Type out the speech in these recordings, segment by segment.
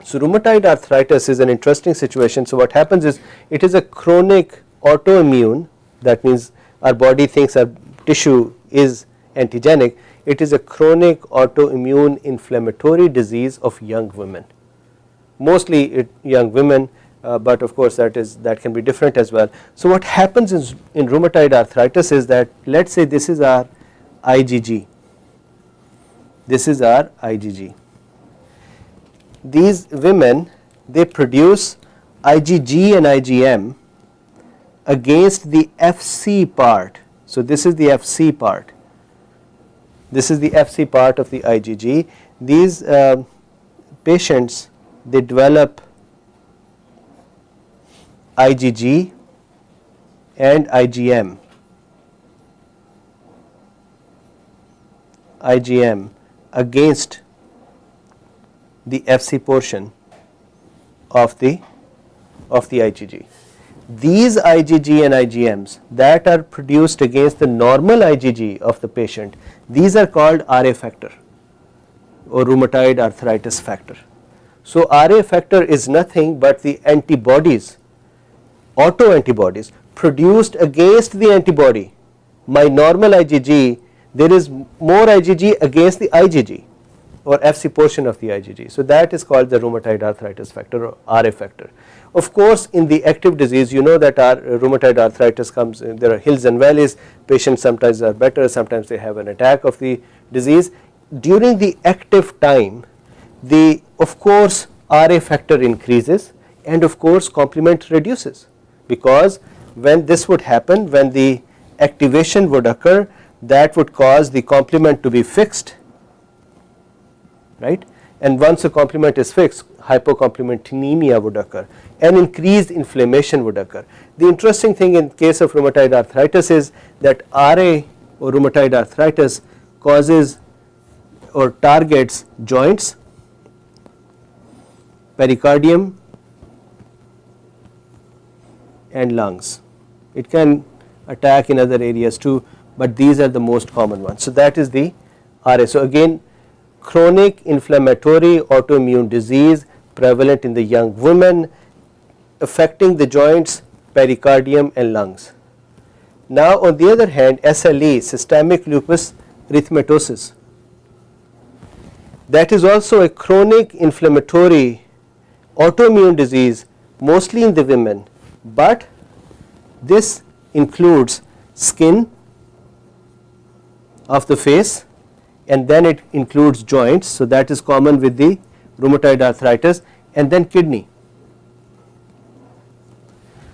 So rheumatoid arthritis is an interesting situation. So what happens is it is a chronic autoimmune, that means our body thinks our tissue is antigenic. It is a chronic autoimmune inflammatory disease of young women, mostly young women, but of course that can be different as well. So what happens in rheumatoid arthritis is that, let's say this is our IgG, this is our IgG. These women, they produce IgG and IgM against the Fc part. So this is the Fc part. This is the Fc part of the IgG. These patients, they develop IgG and IgM against the Fc portion of the IgG. These IgG and IgMs that are produced against the normal IgG of the patient, these are called RA factor or rheumatoid arthritis factor. So RA factor is nothing but the antibodies, autoantibodies produced against the antibody. My normal IgG, there is more IgG against the IgG or Fc portion of the IgG. So that is called the rheumatoid arthritis factor or RA factor. Of course, in the active disease, you know that our rheumatoid arthritis comes, there are hills and valleys. Patients sometimes are better, sometimes they have an attack of the disease. During the active time, of course RA factor increases and of course complement reduces, because when this would happen, when the activation would occur, that would cause the complement to be fixed, right? And once the complement is fixed, hypocomplementemia would occur and increased inflammation would occur. The interesting thing in case of rheumatoid arthritis is that RA or rheumatoid arthritis causes or targets joints, pericardium and lungs. It can attack in other areas too, but these are the most common ones. So that is the RA. So again, chronic inflammatory autoimmune disease prevalent in the young women, affecting the joints, pericardium and lungs. Now on the other hand, SLE, systemic lupus erythematosus, that is also a chronic inflammatory autoimmune disease, mostly in the women, but this includes skin of the face and then it includes joints. So that is common with the rheumatoid arthritis, and then kidney.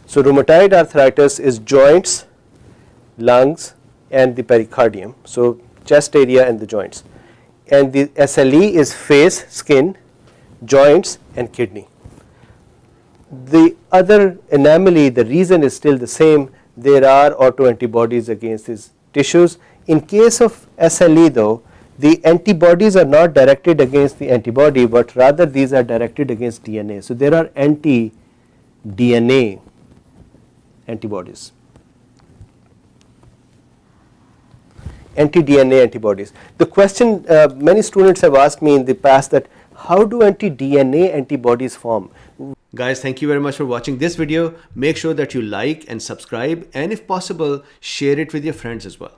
So rheumatoid arthritis is joints, lungs and the pericardium, so chest area and the joints, and the SLE is face, skin, joints and kidney. The other anomaly, the reason is still the same, there are autoantibodies against these tissues. In case of SLE though, the antibodies are not directed against the antibody, but rather these are directed against DNA. So there are anti-DNA antibodies, anti-DNA antibodies. The question many students have asked me in the past, that how do anti-DNA antibodies form? Guys, thank you very much for watching this video. Make sure that you like and subscribe, and if possible, share it with your friends as well.